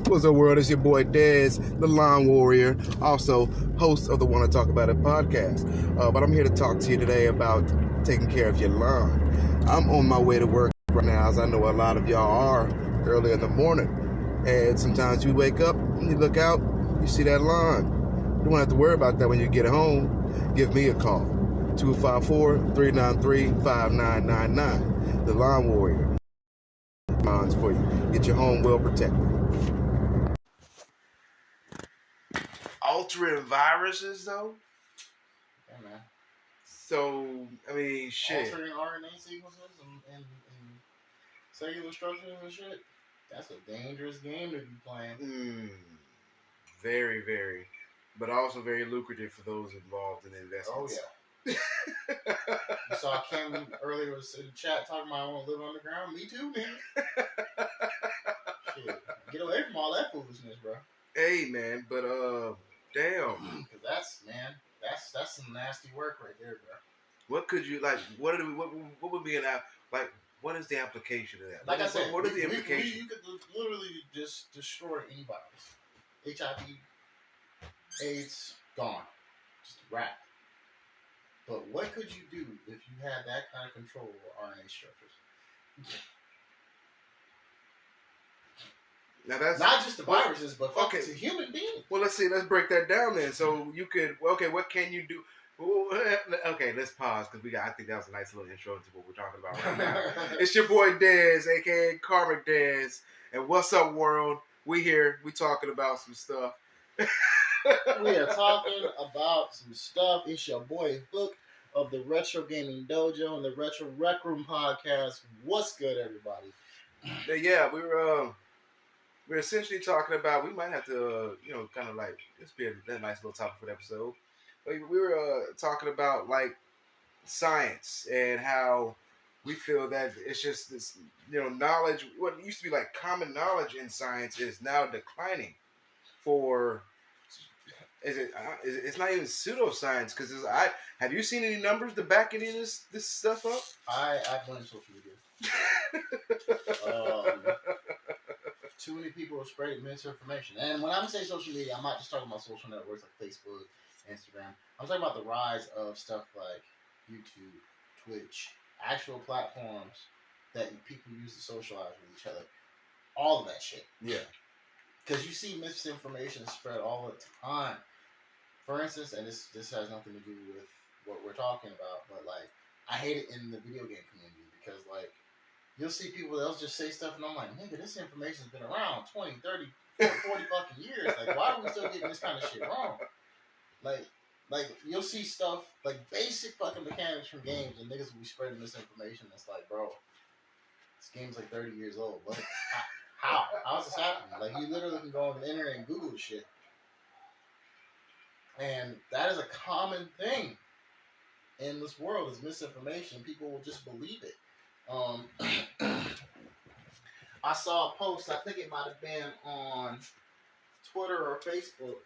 What's up, world? It's your boy Dez, the Lawn Warrior, also host of the Wanna Talk About It podcast. But I'm here to talk to you today about taking care of your lawn. I'm on my way to work right now, as I know a lot of y'all are, early in the morning. And sometimes you wake up and you look out, you see that lawn. You don't have to worry about that when you get home. Give me a call, 254-393-5999. The Lawn Warrior. Lawns for you. Get your home well protected. Altering viruses, though? Yeah, man. So, I mean, shit. Altering RNA sequences and cellular structures and shit. That's a dangerous game to be playing. Very, very. But also very lucrative for those involved in investments. Oh, yeah. You saw Kim earlier was in the chat talking about I want to live underground. Me too, man. Shit. Get away from all that foolishness, bro. Hey, man, but, damn. Cause that's some nasty work right there, bro. What could you, like, what would be what is the application of that? Like I said, what is the implication? You could literally just destroy any virus. HIV, AIDS, gone. Just wrapped. But what could you do if you had that kind of control over RNA structures? Now that's not just the viruses, but to human beings. Well, let's break that down then. So you could, what can you do? Okay, let's pause because I think that was a nice little intro into what we're talking about right now. It's your boy Dez, aka Karmic Dez, and what's up, world? We here, we talking about some stuff. We are talking about some stuff. It's your boy Hook of the Retro Gaming Dojo and the Retro Rec Room podcast. What's good, everybody? Yeah, we're essentially talking about, we might have to, kind of like, this be a nice little topic for the episode. But we were talking about, like, science and how we feel that it's just this, knowledge, what used to be like common knowledge in science is now declining for, it's not even pseudoscience, because have you seen any numbers to back any of this stuff up? I blame social media. Too many people are spreading misinformation. And when I say social media, I'm not just talking about social networks like Facebook, Instagram. I'm talking about the rise of stuff like YouTube, Twitch, actual platforms that people use to socialize with each other. All of that shit. Yeah. Because you see misinformation spread all the time. For instance, and this has nothing to do with what we're talking about, but like, I hate it in the video game community because like, you'll see people, they'll just say stuff, and I'm like, nigga, this information's been around 20, 30, 40 fucking years. Like, why are we still getting this kind of shit wrong? Like, you'll see stuff, like, basic fucking mechanics from games, and niggas will be spreading misinformation. It's like, bro, this game's like 30 years old. What? How? How's this happening? Like, you literally can go on the internet and Google shit. And that is a common thing in this world, is misinformation. People will just believe it. I saw a post, I think it might have been on Twitter or Facebook.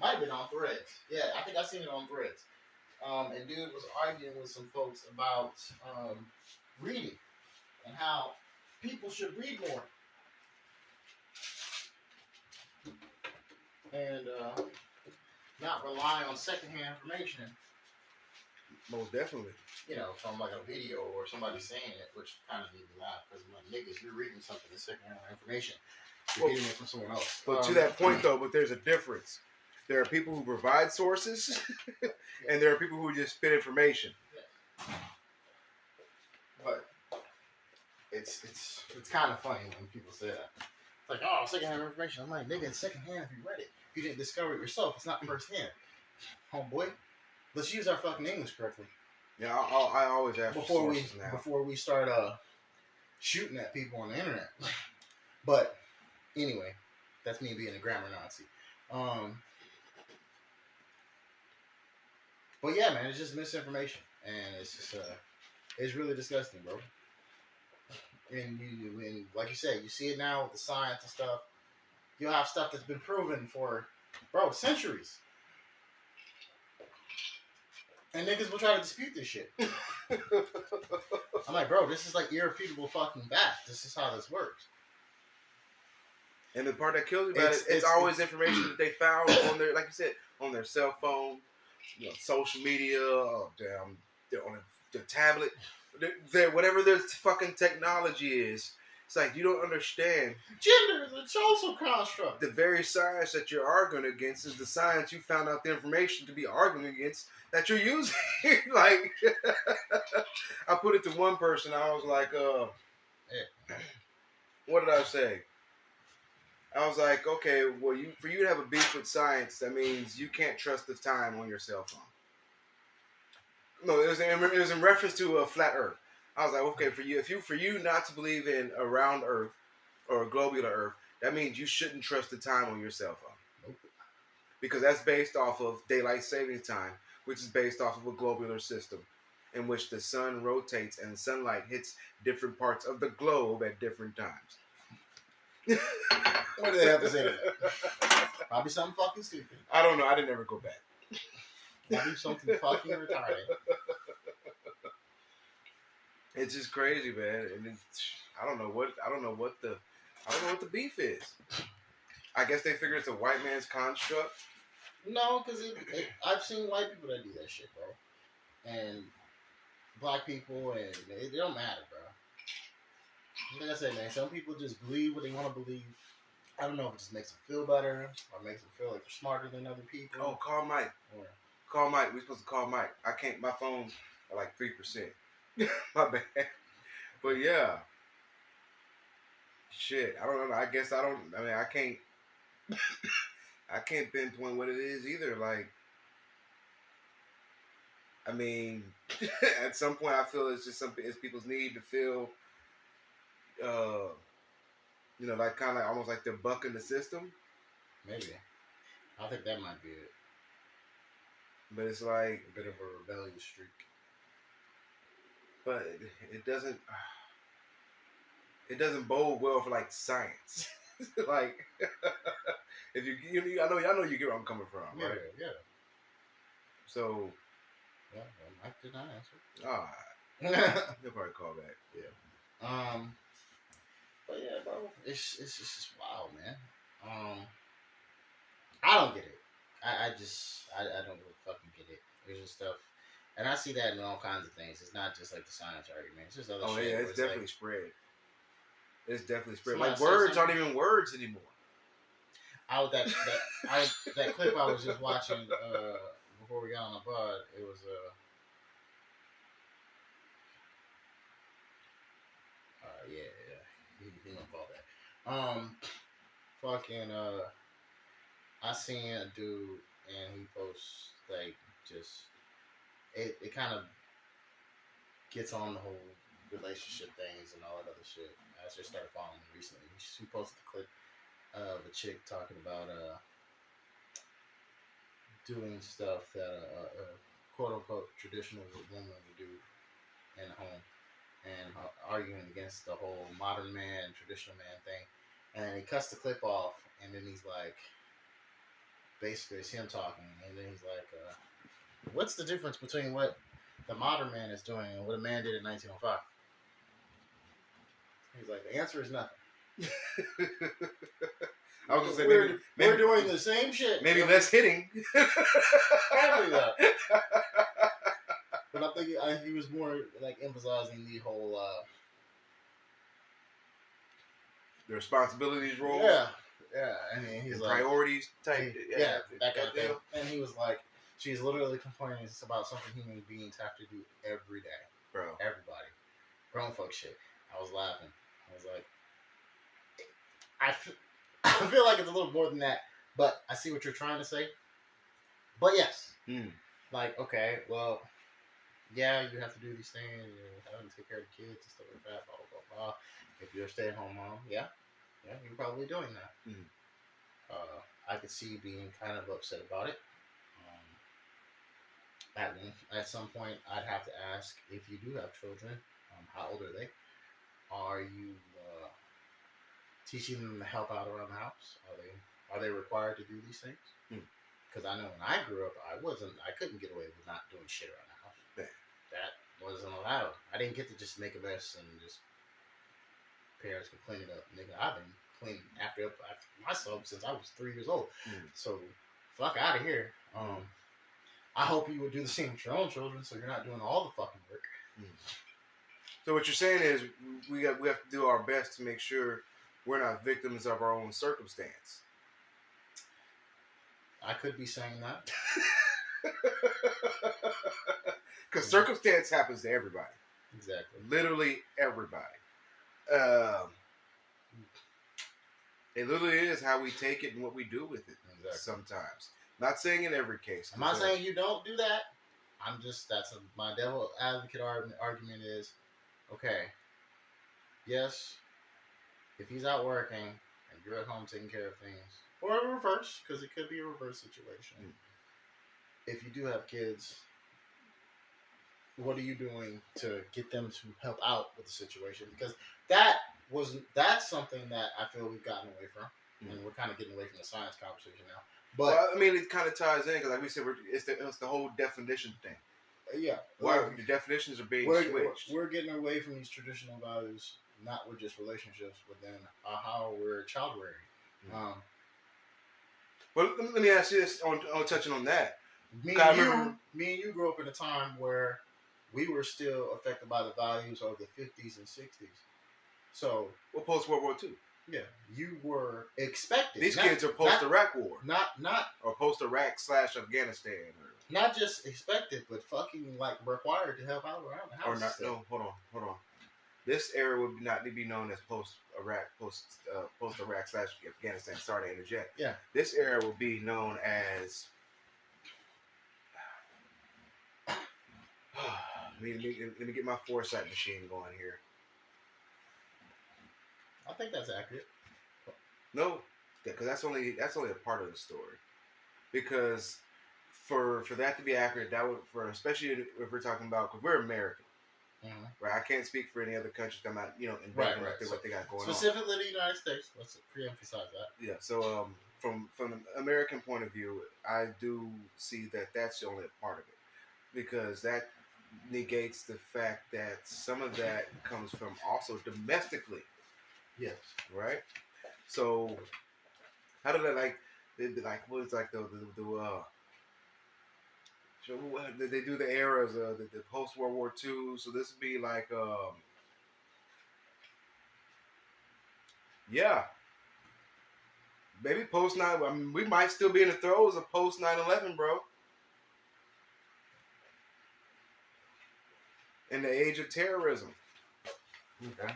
Might have been on Threads. Yeah, I think I seen it on Threads. And dude was arguing with some folks about reading and how people should read more. And not rely on secondhand information. Most definitely. From like a video or somebody saying it, which kind of made me laugh because I'm like, niggas, you're reading something that's secondhand information. You're getting it from someone else. But to that point, though, there's a difference. There are people who provide sources, and there are people who just spit information. Yeah. But it's kind of funny when people say that. It's like, oh, secondhand information. I'm like, nigga, it's secondhand if you read it. If you didn't discover it yourself, it's not firsthand. Homeboy, let's use our fucking English correctly. Yeah, I always ask before we start shooting at people on the internet. But anyway, that's me being a grammar Nazi. But yeah, man, it's just misinformation, and it's just it's really disgusting, bro. And like you said, you see it now with the science and stuff. You'll have stuff that's been proven for, bro, centuries. And niggas will try to dispute this shit. I'm like, bro, this is like irrefutable fucking fact. This is how this works. And the part that kills me about it's always information that they found on their, like you said, on their cell phone, social media, on their tablet, whatever their fucking technology is. It's like you don't understand. Gender is a social construct. The very science that you're arguing against is the science you found out the information to be arguing against that you're using. Like, I put it to one person. I was like, what did I say? I was like, okay, well, for you to have a beef with science, that means you can't trust the time on your cell phone. No, it was in reference to a flat Earth. I was like, okay, for you not to believe in a round Earth or a globular Earth, that means you shouldn't trust the time on your cell phone. Nope. Because that's based off of daylight savings time, which is based off of a globular system in which the sun rotates and sunlight hits different parts of the globe at different times. What do they have to say to that? Probably something fucking stupid. I don't know. I didn't ever go back. Probably something fucking retarded. It's just crazy, man. And I don't know what the beef is. I guess they figure it's a white man's construct. No, because I've seen white people that do that shit, bro, and black people, and it don't matter, bro. Like I said, man, some people just believe what they want to believe. I don't know if it just makes them feel better or makes them feel like they're smarter than other people. Oh, call Mike. Call Mike. We're supposed to call Mike. I can't. My phone's at like 3%. My bad. But yeah. Shit. I don't know. I guess I don't. I mean, I can't. I can't pinpoint what it is either. Like, I mean, at some point, I feel it's just something. It's people's need to feel. Like kind of like almost like they're bucking the system. Maybe. I think that might be it. But it's like a bit of a rebellious streak. But it doesn't. It doesn't bode well for like science. Like, if I know you get where I'm coming from, right? Yeah. So. Yeah, well, Mike did not answer. Ah, he'll probably call back. Yeah. But yeah, bro, it's just wild, man. I don't get it. I don't really fucking get it. There's just stuff, and I see that in all kinds of things. It's not just like the science argument. It's just other shit. Oh yeah, it's definitely like, spread. It's definitely spread. Like words aren't even words anymore. That clip I was just watching before we got on the pod. It was he don't call that. Fucking I seen a dude and he posts like just it kind of gets on the whole relationship things and all that other shit. I just started following him recently. He posted a clip of a chick talking about doing stuff that a quote unquote traditional woman would do in the home, and arguing against the whole modern man, traditional man thing. And then he cuts the clip off, and then he's like, basically it's him talking, and then he's like, what's the difference between what the modern man is doing and what a man did in 1905? He's like, the answer is nothing. I was gonna say maybe we're doing the same shit. Maybe less hitting. Probably that. But I think he was more like emphasizing the whole the responsibilities role. Yeah. And he's the like priorities type. That kind of thing. And he was like, she's literally complaining about something human beings have to do every day, bro. Everybody, grown fuck shit. I was laughing. I was like, I feel like it's a little more than that, but I see what you're trying to say. But yes, like, okay, well, yeah, you have to do these things, you're having to take care of the kids and stuff like that, blah, blah, blah. If you're a stay-at-home mom, yeah, you're probably doing that. I could see you being kind of upset about it. At some point, I'd have to ask, if you do have children, how old are they? Are you teaching them to help out around the house? Are they required to do these things? Because I know when I grew up, I couldn't get away with not doing shit around the house. That wasn't allowed. I didn't get to just make a mess and just parents can clean it up. Nigga, I've been clean after myself since I was 3 years old. Mm. So fuck out of here. I hope you would do the same with your own children, so you're not doing all the fucking work. Mm. So what you're saying is we have to do our best to make sure we're not victims of our own circumstance. I could be saying that. Because circumstance happens to everybody. Exactly. Literally everybody. It literally is how we take it and what we do with it. Exactly. Sometimes. Not saying in every case. I'm not saying you don't do that. I'm just, my devil advocate argument is, okay, yes, if he's out working and you're at home taking care of things, or a reverse, because it could be a reverse situation. Mm. If you do have kids, what are you doing to get them to help out with the situation? Because that's something that I feel we've gotten away from, and we're kind of getting away from the science conversation now. But well, I mean, it kind of ties in because, like we said, it's the whole definition thing. Yeah, why the definitions are being switched. We're getting away from these traditional values, not with just relationships, but then how we're child rearing. Mm-hmm. Well, let me ask you this on touching on that. Me and you grew up in a time where we were still affected by the values of the 50s and 60s. So, well, post World War II. Yeah, you were expected. These kids are post Iraq War, or post Iraq / Afghanistan, not just expected, but fucking like required to help out around the house. Or not? No, hold on. This era would not be known as post Iraq / Afghanistan. Sorry to interject. Yeah. This era will be known as. Let me get my foresight machine going here. I think that's accurate. No, because that's only a part of the story. Because for that to be accurate, that would especially if we're talking about, because we're American, right? I can't speak for any other countries. I'm not embedded with what they got going specifically the United States. Let's pre-emphasize that. Yeah. So from an American point of view, I do see that that's only a part of it, because that negates the fact that some of that comes from also domestically. Yes. Right. So how did that what is like they do the eras of the post World War II? So this would be like maybe post 9. I mean, we might still be in the throes of post 9/11, bro. In the age of terrorism. Okay.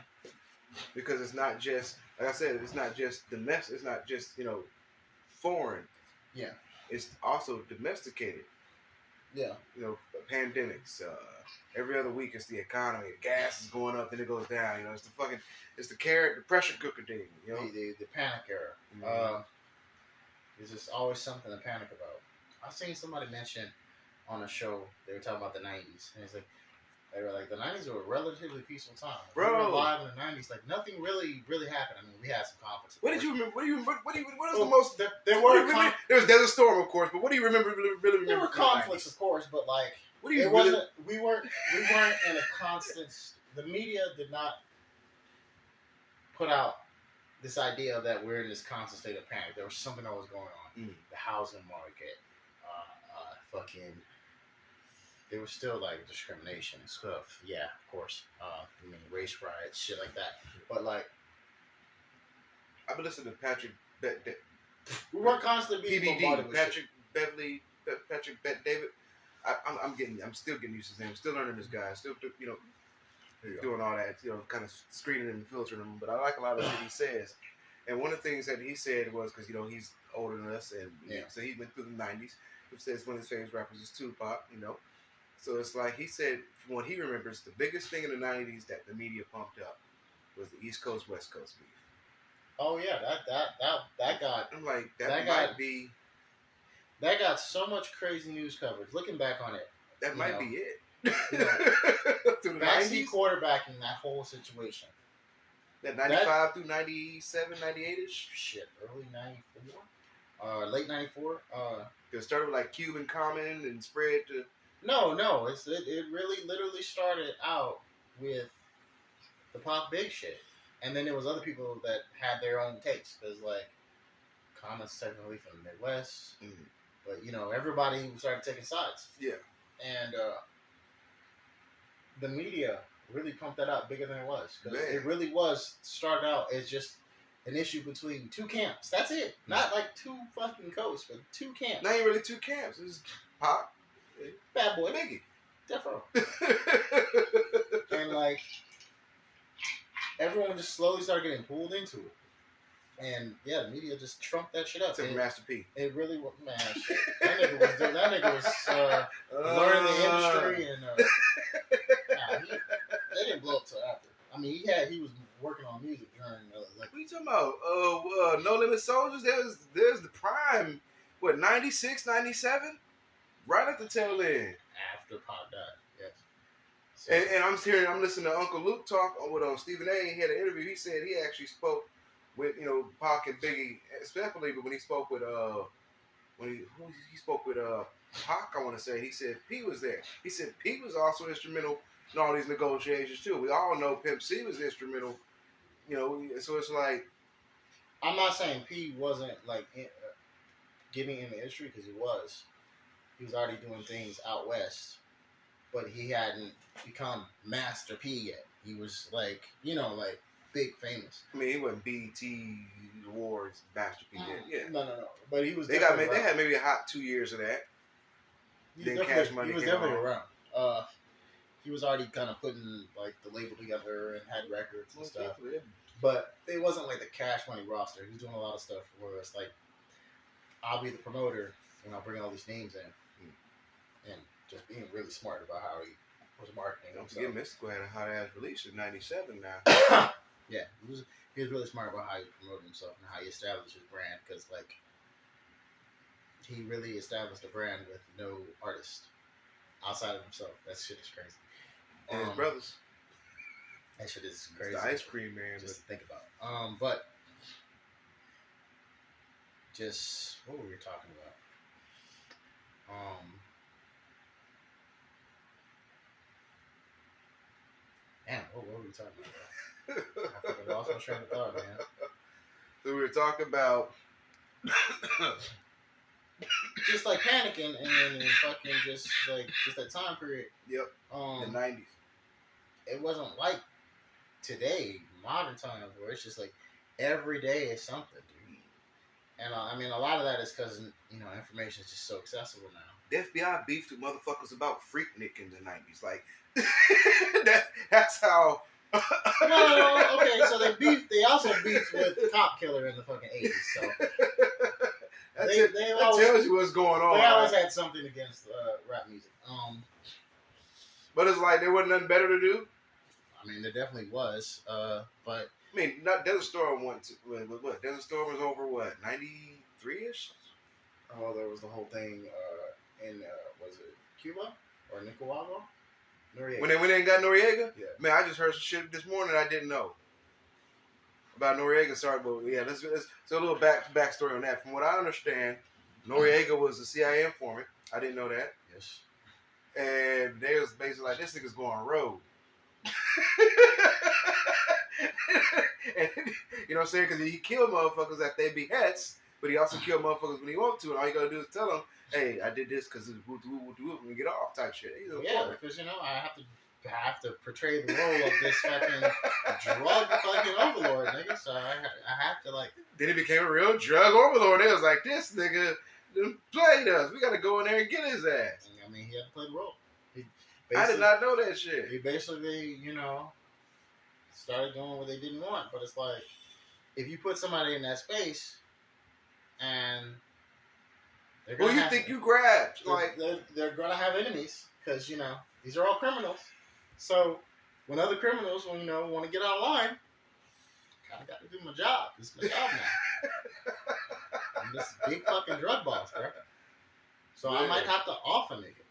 Because it's not just, like I said, it's not just domestic. It's not just foreign. Yeah. It's also domesticated. Yeah. Pandemics. Every other week it's the economy. The gas is going up, then it goes down. It's the pressure cooker thing. The panic era. Mm-hmm. There's just always something to panic about. I've seen somebody mention on a show, they were talking about the 90s, and it's like, they were like, the 90s were a relatively peaceful time. Bro. We were alive in the 90s. Like, nothing really happened. I mean, we had some conflicts. What did you remember? What is the most... There was Desert Storm, of course, but what do you really remember? There were conflicts, of course, but, like, we weren't in a constant... The media did not put out this idea that we're in this constant state of panic. There was something that was going on. Mm. The housing market, there was still like discrimination and stuff. Yeah, of course. Race riots, shit like that. But like, I've been listening to Patrick. We weren't constantly being bombarded with Patrick Beverly, Patrick David. I'm still getting used to his name. I'm still learning this guy. Still, doing all that. Kind of screening and filtering him. But I like a lot of what he says. And one of the things that he said was, because he's older than us, and so he went through the '90s. He says one of his favorite rappers is Tupac. So it's like he said, from what he remembers, the biggest thing in the '90s that the media pumped up was the East Coast West Coast beef. Oh yeah, that got. I'm like, that might be. That got so much crazy news coverage. Looking back on it, that might be it. Backseat quarterbacking that whole situation. That 95 through 97, 98-ish? Shit, early 94? Late 94? It started with like Cuban Common and spread to... No, it really literally started out with the Pop Big shit. And then there was other people that had their own takes, because like Common's technically from the Midwest, but you know everybody started taking sides. Yeah. And the media really pumped that out bigger than it was, because Man. it really was started out as just an issue between two camps. That's it. Not like two fucking coasts, but two camps. Not even really two camps. It's Pac, Bad Boy, Biggie. Death Row. And like everyone just slowly started getting pulled into it. And yeah, the media just trumped that shit up. Except for Master P. It really was, man. Shit. That nigga was learning the industry, and they didn't blow up till after. I mean, he was working on music during like. What are you talking about? No Limit Soldiers. There's the prime. What, 96, 97? Right at the tail end. After Pop died, yes. So, And I'm listening to Uncle Luke talk with Stephen A. He had an interview. He said he actually spoke with Pac and Biggie, especially when he spoke with he spoke with Pac. I want to say he said P was there. He said P was also instrumental in all these negotiations too. We all know Pimp C was instrumental. So it's like, I'm not saying P wasn't like getting in the industry, because he was. He was already doing things out west, but he hadn't become Master P yet. He was like big famous. I mean, he wasn't BET Awards Master P yet. Yeah. No. But he was. They had maybe a hot 2 years of that. Then Cash Money He was came definitely on. around. He was already kind of putting like the label together and had records and stuff. Definitely. But it wasn't like the Cash Money roster. He was doing a lot of stuff where it's like, I'll be the promoter and I'll bring all these names in, and just being really smart about how he was marketing. Don't forget, Mystical had a hot ass release in '97 now. Yeah, he was really smart about how he promoted himself and how he established his brand, because like he really established a brand with no artist outside of himself. That shit is crazy. And his brothers. That shit is crazy. It's the Ice Cream Man. Just to think about. But just what were we talking about? Damn, what were we talking about? I fucking lost my train of thought, man. So we were talking about just like panicking, and then fucking just that time period. Yep. The 90s. It wasn't like today, modern times, where it's just like every day is something, dude. And I mean, a lot of that is because information is just so accessible now. The FBI beefed with motherfuckers about Freaknik in the 90s. Like, that's how. Well, okay, so they also beefed with Cop Killer in the fucking 80s, so. That tells you what's going on. They always had something against rap music. But it's like there wasn't nothing better to do. I mean, there definitely was, but I mean, not Desert Storm what? Desert Storm was over what, 93-ish? Oh, there was the whole thing in was it Cuba or Nicaragua? Noriega. When they got Noriega? Yeah. Man, I just heard some shit this morning I didn't know about Noriega. Sorry, but yeah, let's so a little backstory on that. From what I understand, Noriega was a CIA informant. I didn't know that. Yes. And they was basically like, this nigga's going rogue. And, you know what I'm saying? Because he killed motherfuckers at their behests, but he also killed motherfuckers when he wanted to. And all you gotta do is tell them, hey, I did this because it's woo and get off type shit. Yeah, because I have to portray the role of this fucking drug fucking overlord, nigga. So I have to like. Then he became a real drug overlord. It was like, this nigga played us. We gotta go in there and get his ass. I mean, he had to play the role. I did not know that shit. He basically, started doing what they didn't want. But it's like, if you put somebody in that space, and who you think you grabbed? They're gonna have enemies, because these are all criminals. So when other criminals, want to get out of line, kind of got to do my job. This is my job now. I'm this big fucking drug boss, bro. So I might have to off a nigga.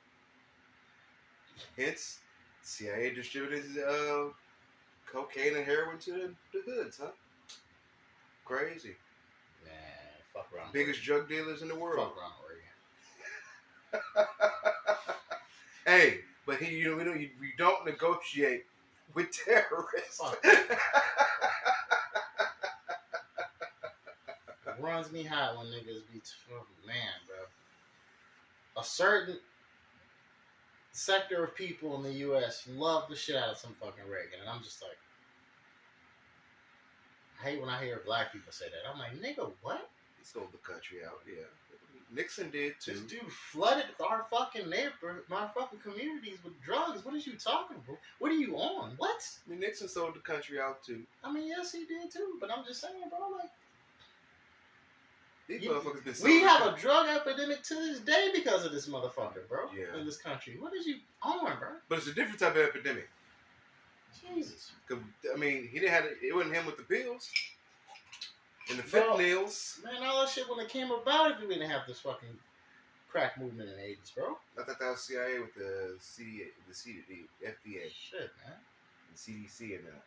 Hence, CIA distributed cocaine and heroin to the hoods, huh? Crazy. Nah, fuck around. Biggest drug dealers in the world. Fuck around, Oregon. Hey, but you don't negotiate with terrorists. runs me hot when niggas be man, bro. A certain sector of people in the U.S. love the shit out of some fucking Reagan, and I'm just like, I hate when I hear black people say that. I'm like, nigga, what? He sold the country out, yeah. Nixon did too. This dude flooded our fucking neighborhood, my fucking communities with drugs. What is you talking about? What are you on? What? I mean, Nixon sold the country out too. I mean, yes, he did too. But I'm just saying, bro, like, these motherfuckers been we have a drug epidemic to this day because of this motherfucker, bro. Yeah. In this country. What is you on, bro? But it's a different type of epidemic. Jesus. I mean, he didn't have it wasn't him with the pills and the fentanyls. Man, all that shit when it came about, if we didn't have this fucking crack movement in the 80s, bro. I thought that was CIA with the FDA, Shit, man. the CDC, and that.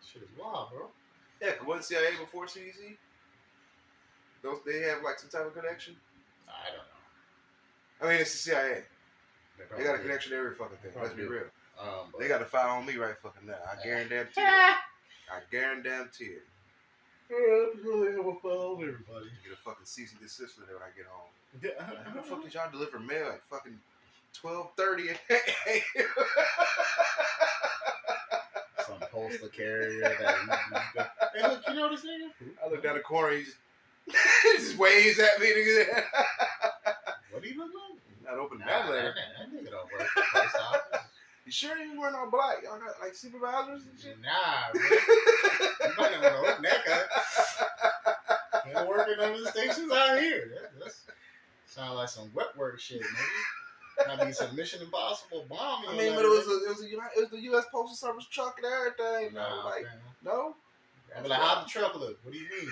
Shit is wild, bro. Yeah, wasn't CIA before CDC? They have like some type of connection. I don't know. I mean, it's the CIA. They got a do. connection to every fucking thing. Let's be real. They got a file on me right fucking now. I guarantee it. I guarantee it. Really have a file on everybody. Get a fucking cease and desist letter when I get home. Yeah. How the fuck did y'all deliver mail at fucking 12:30? Some postal carrier that hey, look, you know this nigga? I look down the corner, he just waves at me. Nigga. What do you look like? Not open that letter. That nigga don't work for the post office. You sure you weren't all black? Y'all got like supervisors and shit? Nah, bro. You might not want to open that guy. Ain't working on the stations out here. That sound like some wet work shit, nigga. Might be some Mission Impossible bombing. I mean, but it was the U.S. Postal Service truck and everything. Nah, like, man. no? I'm like, how'd the truck look? What do you mean?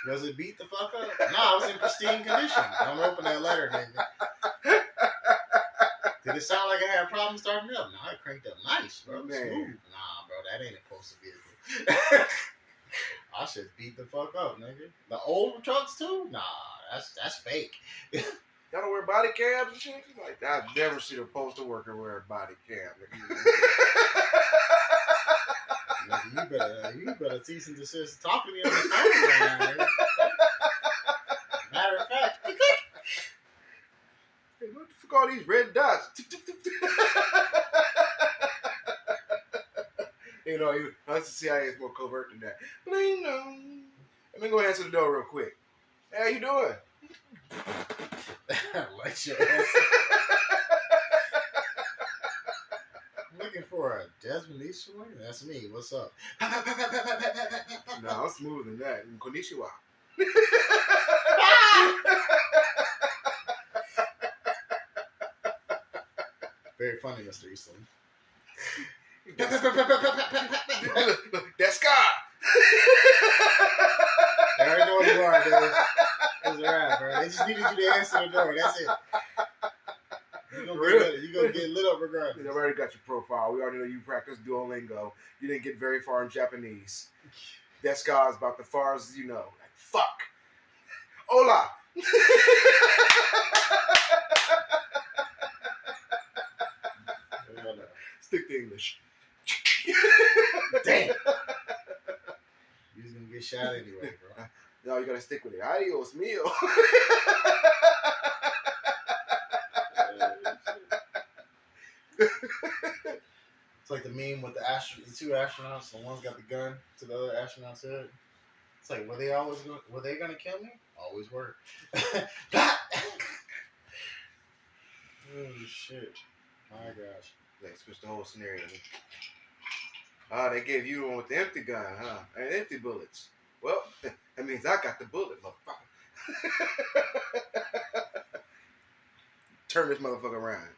Was it beat the fuck up? Nah, it was in pristine condition. Don't open that letter, nigga. Did it sound like I had a problem starting up? Nah, it cranked up nice, bro. Man. Smooth. Nah, bro, that ain't a postal vehicle. I should beat the fuck up, nigga. The old trucks too? Nah, that's fake. Y'all don't wear body cams and shit? Like, I've never seen a postal worker wear a body cam. You better cease and desist. Talk to me on the phone right now, nigga. Matter of fact, Hey, what the fuck all these red dots? You know, us the CIA is more covert than that. But you know, let me go answer the door real quick. Hey, how you doing? let your ass. Looking for a Desmond Easterling? That's me. What's up? No, I'm smoother than that. Konnichiwa. Very funny, Mr. Eastland. That's God. They already know where you are, dude. That's alright, bro. They just needed you to answer the door. That's it. You gonna get lit up regardless. I already got your profile. We already know you practice Duolingo. You didn't get very far in Japanese. That God's about the far as you know. Like, fuck. Hola. Stick to English. Damn. You was gonna get shot anyway, bro. No, you gotta stick with it. Adios, mio. It's like the meme with the two astronauts. The one's got the gun to the other astronaut's head. It's like, were they gonna kill me? Always were. Oh shit! My gosh. They switched the whole scenario. They gave you the one with the empty gun, huh? And empty bullets. Well, that means I got the bullet, motherfucker. Turn this motherfucker around.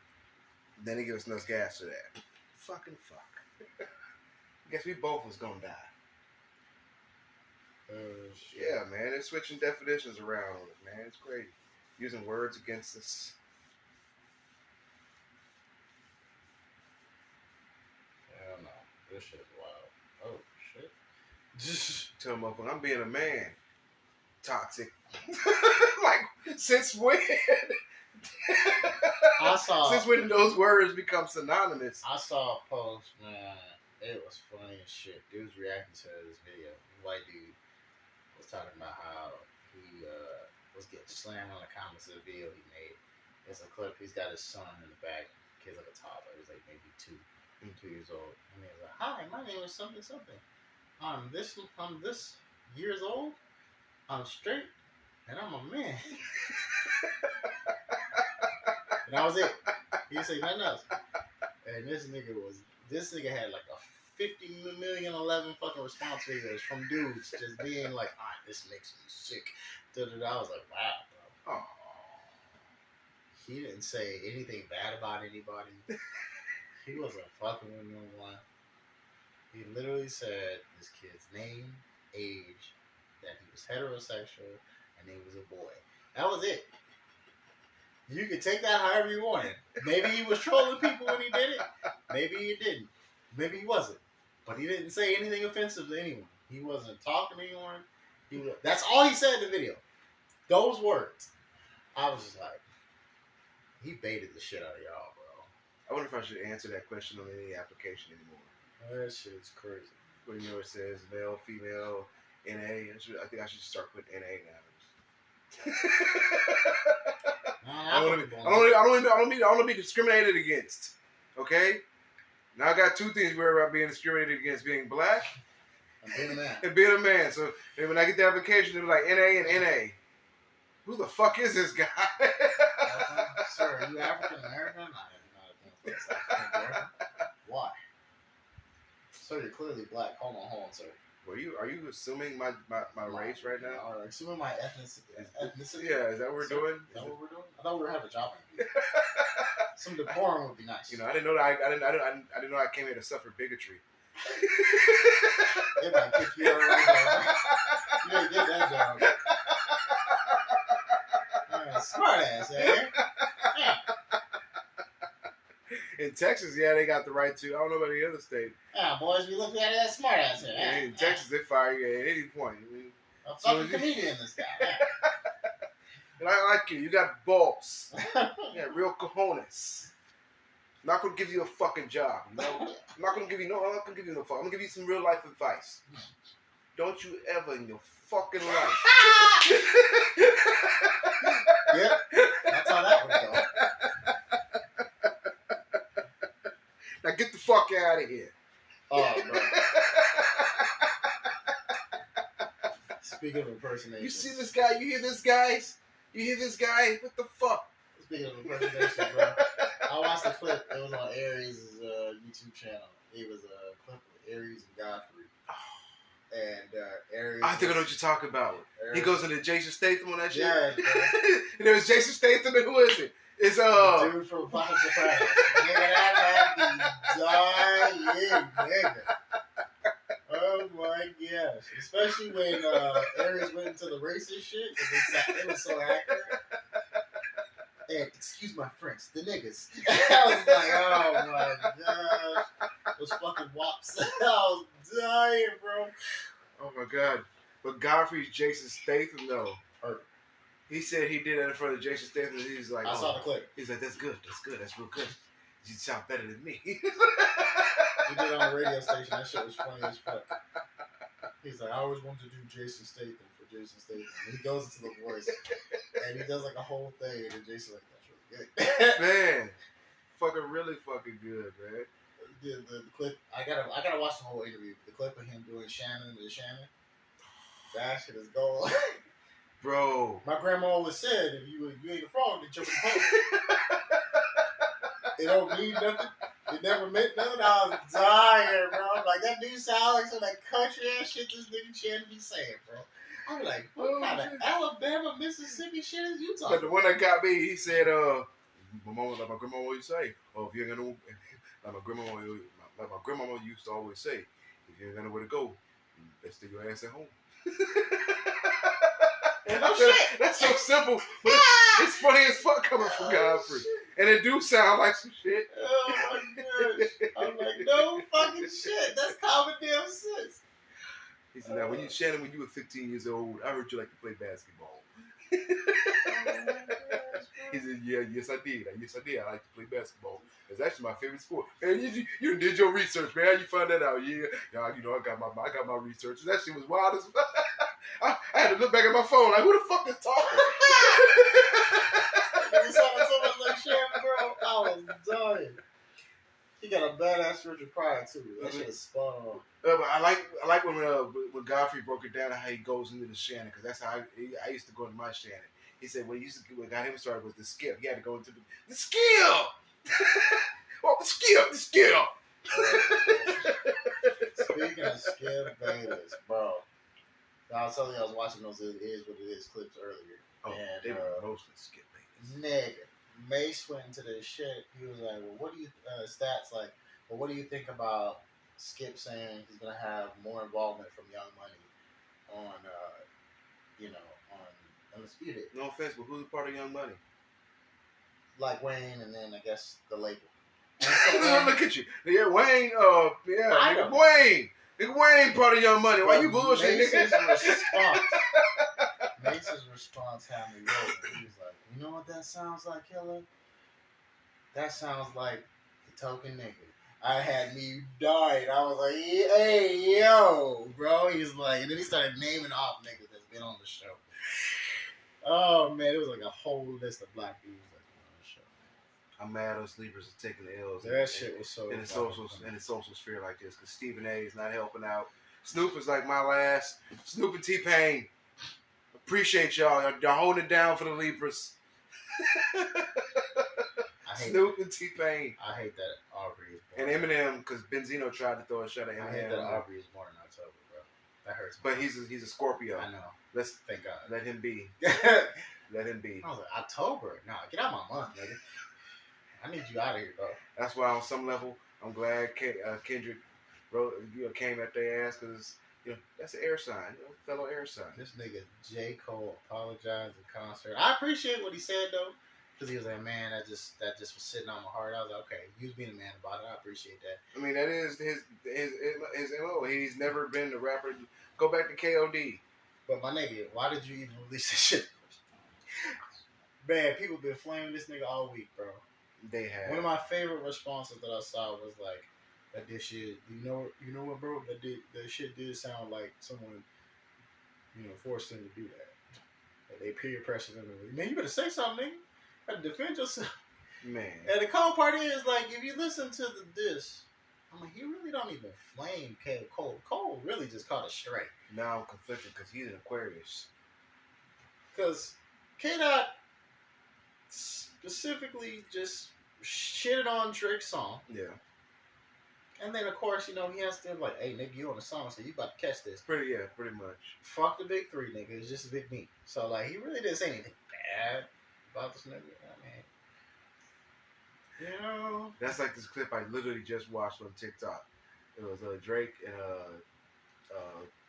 Then he gives us enough gas to that. Fucking fuck. Guess we both was gonna die. Yeah, man. They're switching definitions around on it, man. It's crazy. Using words against us. Hell no. This shit is wild. Oh, shit. Tell them, motherfucker, I'm being a man. Toxic. Like, since when? I saw. Since when did those words become synonymous? I saw a post, man. It was funny as shit. Dude's reacting to this video. White dude was talking about how he was getting slammed on the comments of the video he made. It's a clip. He's got his son in the back. Kid's like a toddler. He's like maybe 2 years old. And he's like, "Hi, my name is something something. I'm this years old. I'm straight, and I'm a man." And that was it. He didn't say nothing else. And this nigga had like a 50 million 11 fucking response videos from dudes just being like, this makes me sick. I was like, wow, bro. Oh. He didn't say anything bad about anybody. He wasn't fucking with no one. He literally said this kid's name, age, that he was heterosexual, and he was a boy. That was it. You could take that however you wanted. Maybe he was trolling people when he did it. Maybe he didn't. Maybe he wasn't. But he didn't say anything offensive to anyone. He wasn't talking to anyone. That's all he said in the video. Those words. I was just like, he baited the shit out of y'all, bro. I wonder if I should answer that question on any application anymore. That shit's crazy. When it says male, female, NA, I think I should start putting NA now. I don't want to be discriminated against. Okay? Now I got two things worried about being discriminated against: being black and being a man. So when I get the application, it'll be like NA and NA. Who the fuck is this guy? Sir, are you African American? I am not African American. Why? Sir, you're clearly black. Hold on, sir. Are you assuming my race right now? All right, assuming my ethnicity. Yeah, is that what we're doing? Is that what we're doing? I thought we were having a job interview. Some decorum would be nice. You know, I didn't know that. I didn't know I came here to suffer bigotry. They might kick you out right now. You didn't get that job. Smart ass, eh? Yeah. In Texas, yeah, they got the right to. I don't know about the other state. Yeah, boys, we look at that smart ass here. Yeah, in Texas, they fire you at any point. I mean, a fucking comedian, this guy. And I like you. You got balls. You got real cojones. I'm not gonna give you a fucking job. You know? I'm not gonna give you no fuck. I'm gonna give you some real life advice. Don't you ever in your fucking life. Yep, that's how that would go. Now get the fuck out of here. Oh, bro. Speaking of impersonation. You see this guy? You hear this, guys? You hear this guy? What the fuck? Speaking of impersonation, bro. I watched the clip. It was on Aries' YouTube channel. It was a clip of Aries and Godfrey. And Aries. I think I know what you're talking about. Aries. He goes into Jason Statham on that shit. Yeah. And there's Jason Statham, and who is it? It's the dude from Fucking Sopranos. Nigga, that had me dying, nigga. Oh my gosh. Especially when Aries went into the racist shit. It was so accurate. And excuse my French, the niggas. I was like, oh my gosh. Those fucking wops. I was dying, bro. Oh my god. But Godfrey's Jason Statham, though. He said he did that in front of Jason Statham. He's like, I saw the clip. He's like, that's good. That's real good. You sound better than me. He did it on the radio station. That shit was funny as fuck. He's like, I always wanted to do Jason Statham for Jason Statham. And he goes into the voice. And he does like a whole thing. And Jason's like, that's really good. Man. Really fucking good, man. The clip, I gotta watch the whole interview. The clip of him doing Shannon with Shannon. That shit is gold. Bro. My grandma always said, if you ate a frog, then jump in the post. It don't mean nothing. It never meant nothing. I was dying, bro. I'm like, that dude sounds like some like country ass shit this nigga Shannon be saying, bro. I'm like, what kind of Alabama, Mississippi shit is you talking about? But the one that got me, he said, my grandma always say, oh, if you ain't got no, like my grandma used to always say, if you ain't got nowhere to go, let's stay your ass at home. That's so simple, but it's funny as fuck coming from Godfrey. And it do sound like some shit. Oh my gosh. I'm like, no fucking shit. That's common damn sense. He said, now, Shannon, when you were 15 years old, I heard you like to play basketball. Oh my gosh, He said, yeah, yes I did. Yes I did. I like to play basketball. It's actually my favorite sport. Man, you did your research, man. How you find that out? Yeah, I got my research. That shit was wild as I had to look back at my phone like, who the fuck is talking? You saw someone like Shannon, bro. I was dying. He got a badass Richard Pryor too. That shit is spot on. But I like when Godfrey broke it down how he goes into the Shannon, because that's how I used to go into my Shannon. He said what got him started was the skip. He had to go into the skill. Oh, the skill. Speaking of Skip Bayless, bro. I was telling you I was watching those It Is What It Is clips earlier. Oh, and they were roasting Skip Bayless. Nigga, Mace went into this shit. He was like, well, what do you, stats like, well, what do you think about Skip saying he's going to have more involvement from Young Money on, on Undisputed? No offense, but who's a part of Young Money? Like Wayne, and then I guess the label. Look at you. Yeah, Wayne, nigga Wayne. Nigga Wayne part of Young Money. Why you bullshit, nigga? Mace's response had me rolling. He was like, you know what that sounds like, Killer? That sounds like the token nigga. I had me dying. I was like, hey, yo, bro. He's like, and then he started naming off niggas that's been on the show. Oh, man, it was like a whole list of black dudes that been on the show. I'm mad those sleepers are taking the L's. That shit was so in the social sphere like this, because Stephen A is not helping out. Snoop is like my last. Snoop and T-Pain. Appreciate y'all. Y'all holding it down for the Libras. Snoop and T-Pain. I hate that Aubrey is born. And Eminem, because Benzino tried to throw a shot at Eminem. I hate that Aubrey is born in October, bro. That hurts. But he's a Scorpio. I know. Let's thank God. Let him be. Let him be. I was like, October? Nah, get out my month, nigga. I need you out of here, bro. That's why on some level, I'm glad Kendrick came at their ass, because that's an air sign, fellow air sign. This nigga J. Cole apologized in concert. I appreciate what he said though, because he was like, man, that just was sitting on my heart. I was like, okay, you was being a man about it. I appreciate that. I mean, that is his MO. He's never been the rapper. Go back to KOD. But my nigga, why did you even release this shit? Man, people been flaming this nigga all week, bro. They have. One of my favorite responses that I saw was like, that this shit, you know what, bro? That shit did sound like someone, forced them to do that. They peer pressure them. Man, you better say something, nigga. You better defend yourself. Man. And the cold part is, like, if you listen to the diss, I'm like, he really don't even flame Cole. Cole really just caught a stray. Now I'm conflicted because he's an Aquarius. Because K-Dot specifically just shitted on Drake's song. Yeah. And then, of course, he has to like, hey, nigga, you on the song, so you about to catch this. Pretty much. Fuck the big three, nigga. It's just a big me. So, like, he really didn't say anything bad about this nigga. I mean, That's like this clip I literally just watched on TikTok. It was Drake and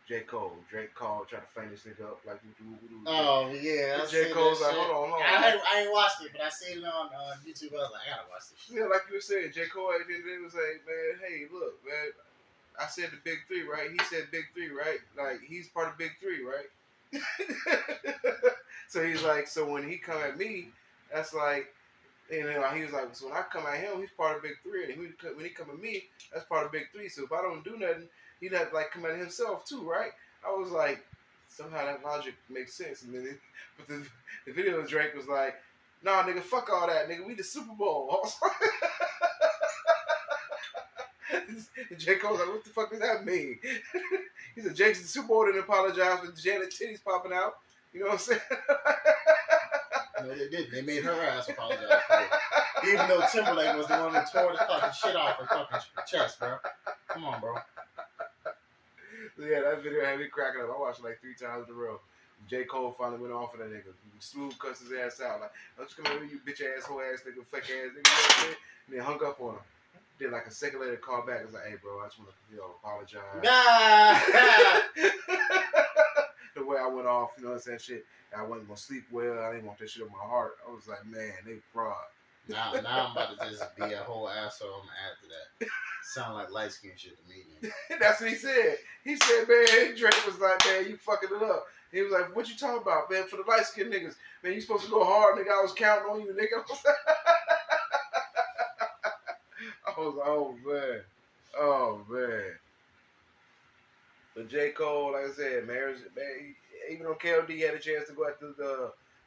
J. Cole. Drake called, tried to flame this nigga up like oh yeah, J. Cole's like, hold on. I ain't watched it, but I seen it on YouTube. I was like, I gotta watch this shit. Yeah, like you were saying, J. Cole at the end of the day was like, man, hey, look, man, I said the big three, right? He said big three, right? Like, he's part of big three, right? So he's like, so when he come at me, that's like, he was like, so when I come at him, he's part of big three, and when he come at me, that's part of big three. So if I don't do nothing, he'd have to like come at himself too, right? I was like, somehow that logic makes sense. And then, but the video of Drake was like, nah, nigga, fuck all that, nigga. We the Super Bowl. J. Cole's like, what the fuck does that mean? He said, Jake's the Super Bowl didn't apologize for Janet titties popping out. You know what I'm saying? No, they didn't. They made her ass apologize for it. Even though Timberlake was the one that tore the fucking shit off her fucking chest, bro. Come on, bro. Yeah, that video had me cracking up. I watched it like 3 times in a row. J. Cole finally went off of that nigga. Smooth cussed his ass out. Like, don't you come here, you bitch ass, hoe ass nigga, fake ass nigga. You know what I'm saying? And then hung up on him. Then like a second later, call back. It was like, hey, bro, I just want to, apologize. The way I went off, and that shit. I wasn't going to sleep well. I didn't want that shit on my heart. I was like, man, they fraud. Now I'm about to just be a whole asshole. I'm gonna add to that. Sound like light skin shit to me, man. That's what he said. He said, man, Drake was like, man, you fucking it up. He was like, what you talking about, man? For the light skinned niggas, man, you supposed to go hard, nigga. I was counting on you, nigga. I was like, oh man. Oh man. But J. Cole, like I said, man, even though KOD had a chance to go after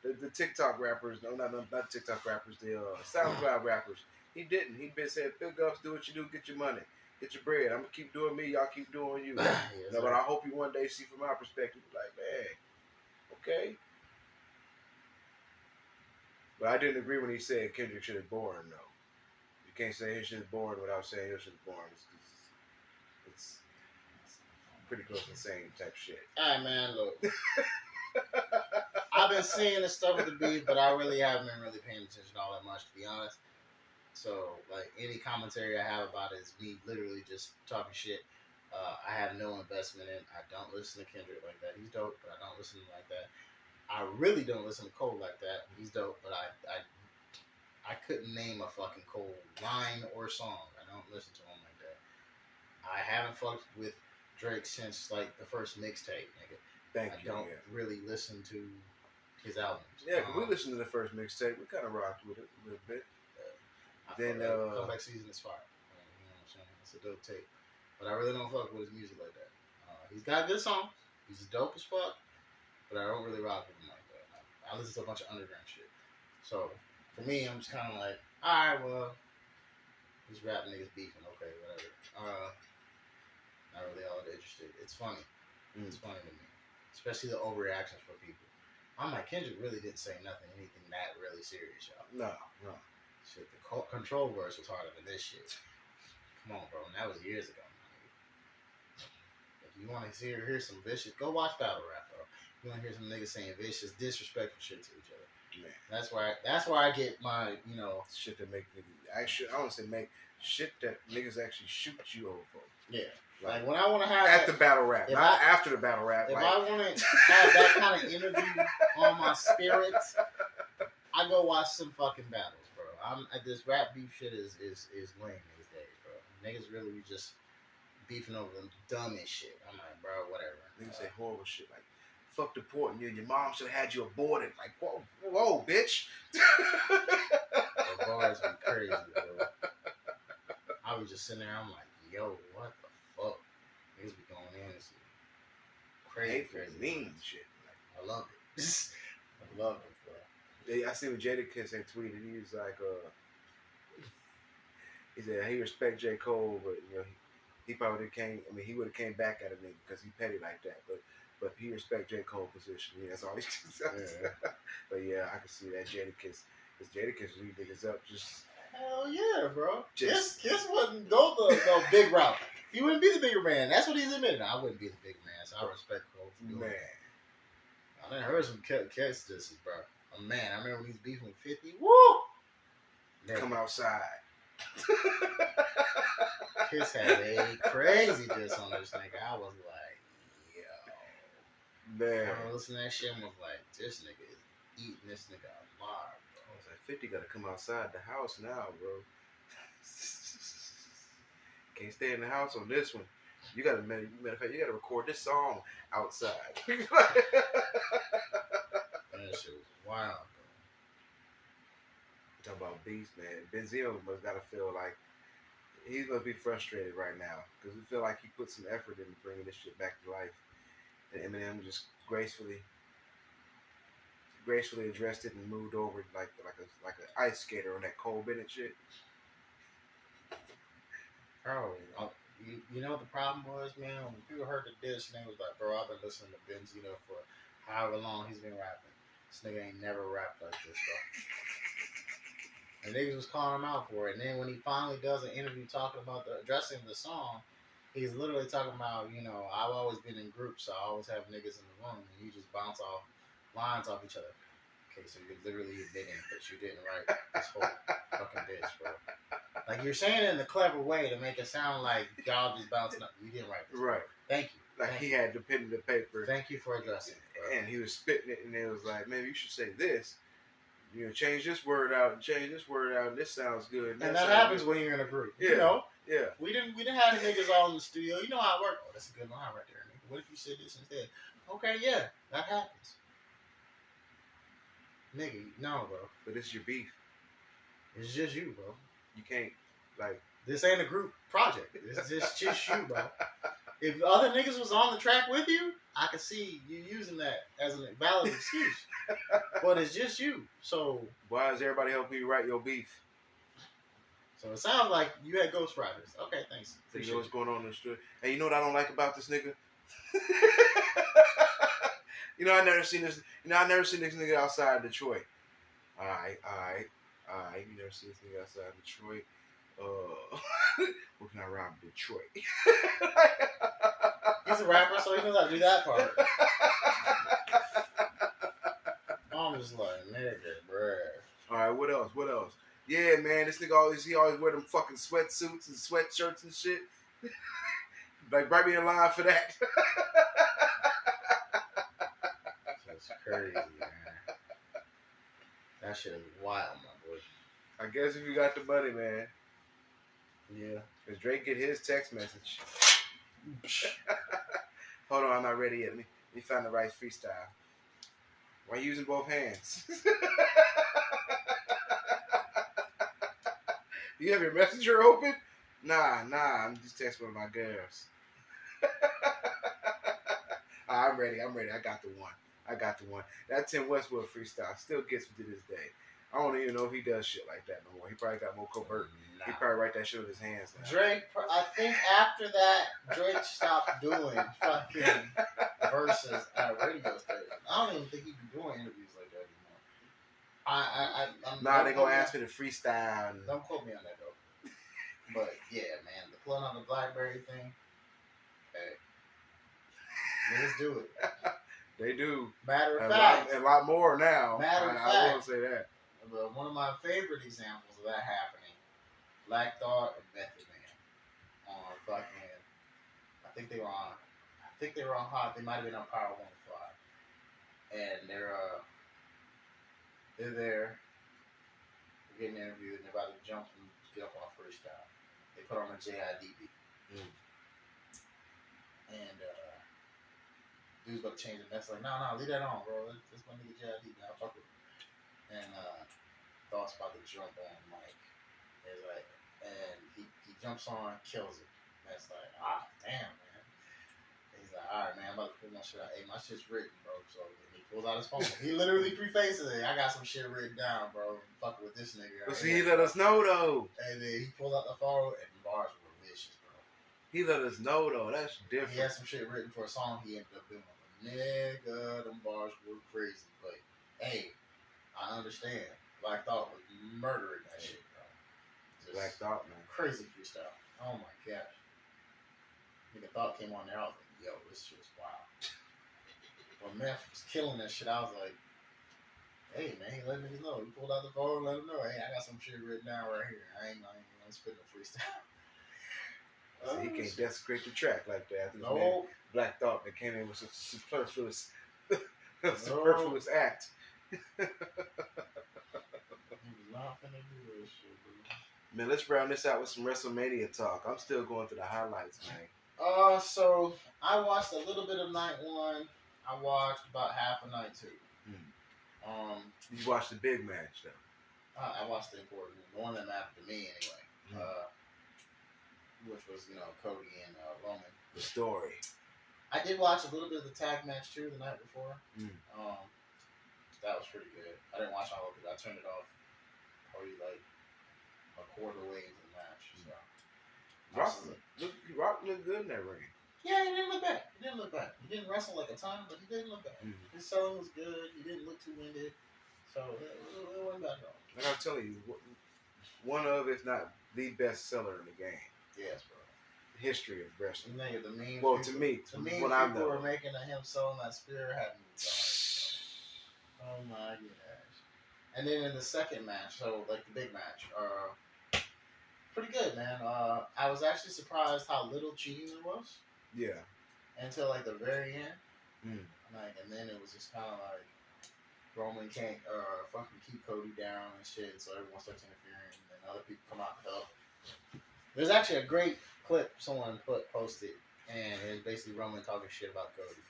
the TikTok rappers, no, not TikTok rappers, the SoundCloud rappers, he didn't. He been saying, Big Ups, do what you do, get your money, get your bread. I'm gonna keep doing me, y'all keep doing you. Yes, No, but I hope you one day see from my perspective, like, man, okay. But I didn't agree when he said Kendrick shit is boring, though. You can't say his shit is boring without saying his shit is boring. It's pretty close to the same type shit. Alright, man, look. I've been seeing the stuff with the beef, but I really haven't been really paying attention all that much, to be honest. So, like, any commentary I have about it is me literally just talking shit. I have no investment in. I don't listen to Kendrick like that. He's dope, but I don't listen to him like that. I really don't listen to Cole like that. He's dope, but I couldn't name a fucking Cole line or song. I don't listen to him like that. I haven't fucked with Drake since like the first mixtape, nigga. I don't really listen to his albums. Yeah, cause we listened to the first mixtape. We kind of rocked with it a little bit. Then Comeback Season is fire. You know what I'm saying? It's a dope tape, but I really don't fuck with his music like that. He's got good songs. He's dope as fuck, but I don't really rock with him like that. I listen to a bunch of underground shit. So for me, I'm just kind of like, all right, well, these rap niggas beefing, okay, whatever. Not really all that interested. It's funny. It's funny to me, especially the overreactions for people. I'm like, Kendrick really didn't say anything that really serious, y'all. No. Shit, the Control verse was harder than this shit. Come on, bro. And that was years ago. If you want to hear some vicious, go watch battle rap, bro. You want to hear some niggas saying vicious, disrespectful shit to each other. Man. That's where I get my, shit that make niggas. I don't say make shit that niggas actually shoot you over for. Yeah. Like when I want to have at the battle rap, not after the battle rap. If I want to have that kind of energy on my spirits, I go watch some fucking battles, bro. This rap beef shit is lame these days, bro. Niggas really be just beefing over them dumbest shit. I'm like, bro, whatever. Niggas say horrible shit like, fuck deporting you. Your mom should have had you aborted. Like, whoa, bitch. The bars be crazy, bro. I was just sitting there. I'm like, yo, what the fuck? Niggas be going in. It's crazy, mean shit. Like, I love it. I love it, bro. I see what Jadakiss had tweeted. He was like, he said he respect J. Cole, but he probably he would have came back at a nigga because he petty like that. But he respect J. Cole position. Yeah, that's all he says. Yeah. But yeah, I can see that Jadakiss. Because Jadakiss lead niggas up just. Hell yeah, bro. Kiss wouldn't go the big route. He wouldn't be the bigger man. That's what he's admitting. I wouldn't be the bigger man, so I respect Cole for doing that. I done heard some Kiss disses, bro. Oh, man, I remember when he's beefing with 50. Woo! Come outside. Kiss had a crazy diss on this nigga. I was like, yo. Man. I was listening to that shit and was like, this nigga is eating this nigga alive, bro. I was like, 50 gotta come outside the house now, bro. Can't stay in the house on this one. You gotta, matter of fact, you gotta record this song outside. That shit was wild, bro. Talking about beast, man. Benzino must gotta feel like he's gonna be frustrated right now because we feel like he put some effort into bringing this shit back to life, and Eminem just gracefully addressed it and moved over like an ice skater on that Cole Bennett shit. Bro, you know what the problem was, man? When people heard the diss, and they was like, bro, I've been listening to Benzino for however long he's been rapping. This nigga ain't never rapped like this, bro. And niggas was calling him out for it. And then when he finally does an interview talking about addressing the song, he's literally talking about, I've always been in groups, so I always have niggas in the room, and you just bounce off lines off each other. Okay, so you're literally admitting that you didn't write this whole fucking diss, bro. Like, you're saying it in a clever way to make it sound like y'all just bouncing up. You didn't write this. Right. Thank you. Like, he had the pen and the paper. Thank you for addressing it, bro. And he was spitting it, and it was like, man, you should say this. You know, change this word out, change this word out. This sounds good. And that happens when you're in a group. Yeah. You know, Yeah. we didn't have niggas all in the studio. You know how it works. Oh, that's a good line right there, nigga. What if you said this instead? Okay, yeah, that happens. Nigga, no, bro. But it's your beef. It's just you, bro. You can't, like... This ain't a group project. It's just you, bro. If other niggas was on the track with you, I could see you using that as a valid excuse. But it's just you. So... Why is everybody helping you write your beef? So it sounds like you had ghostwriters. Okay, thanks. So you know what's going on in the street. Hey, you know what I don't like about this nigga? You know, I never seen this nigga outside Detroit. Alright. You never seen this nigga outside Detroit. What can I rhyme with Detroit? He's a rapper, so he knows how to do that part. I'm just like, nigga, bruh. Alright, what else? Yeah, man, this nigga always wear them fucking sweatsuits and sweatshirts and shit. Like, write me in line for that. That's crazy, man. That shit is wild, my boy. I guess if you got the money, man. Yeah. Because Drake get his text message. Hold on, I'm not ready yet. Let me find the right freestyle. Why you using both hands? You have your messenger open? Nah, I'm just texting one of my girls. I'm ready. I got the one. That Tim Westwood freestyle still gets me to this day. I don't even know if he does shit like that no more. He probably got more covert. Nah. He probably write that shit with his hands now. Drake, I think after that, Drake stopped doing fucking verses at a radio station. I don't even think he be doing interviews like that anymore. Nah, they gonna ask me to freestyle. Don't quote me on that though. But yeah, man, the pulling on the BlackBerry thing. Hey, niggas do it. They do. Matter of fact, a lot more now. Matter of fact, I will say that. One of my favorite examples of that happening, Black Thought and Method Man on fucking. I think they were on Hot. They might have been on Power 105, and they're there. They're getting interviewed, and they're about to jump and get up on a freestyle. They put on a JIDB. And dude's about to change the next. Like, no, leave that on, bro. Let's go nigga JIDB. I'll fuck with it. And Thought's about to jump on Mike. It's like, and he jumps on, kills it. And it's like, damn, man. And he's like, all right, man, I'm about to pull my shit out. Hey, my shit's written, bro. So he pulls out his phone. He literally prefaces it. I got some shit written down, bro. I'm fucking with this nigga. But see, he let us know though. And then he pulls out the phone, and the bars were vicious, bro. He let us know though. That's different. He had some shit written for a song he ended up doing. Nigga, them bars were crazy, but hey, I understand. Black Thought was murdering that shit, bro. Just Black Thought, man. Crazy freestyle. Oh my gosh. Nigga Thought came on there, I was like, yo, this shit is wild. When Meth was killing that shit, I was like, hey man, he let niggas know. He pulled out the phone and let him know, hey, I got some shit written down right here. I ain't gonna spit no freestyle. So he can't desecrate the track like that. No. Black Thought that came in with a superfluous act. Not gonna do this shit, bro. Man, let's round this out with some WrestleMania talk. I'm still going through the highlights, man. So I watched a little bit of night one. I watched about half of night two. You watched the big match though. I watched the important one, the one that mattered to me anyway. Which was Cody and Roman. The story. I did watch a little bit of the tag match too the night before. That was pretty good. I didn't watch all of it. I turned it off probably like a quarter way into the match. So Rock looked good in that ring. Yeah, he didn't look bad. He didn't wrestle like a ton, but he didn't look bad. His selling was good. He didn't look too winded. So it wasn't bad at all. Like I'm telling you, one of, if not the best seller in the game. Yes, bro. History of wrestling. The memes. Well, to me, the memes what I people know. were making of him selling that spear had me dying. Oh my gosh. And then in the second match, so like the big match, pretty good, man. I was actually surprised how little cheating there was. Yeah. Until like the very end. And then it was just kind of like, Roman can't fucking keep Cody down and shit, so everyone starts interfering, and then other people come out to help. There's actually a great clip someone posted, and it's basically Roman talking shit about Cody.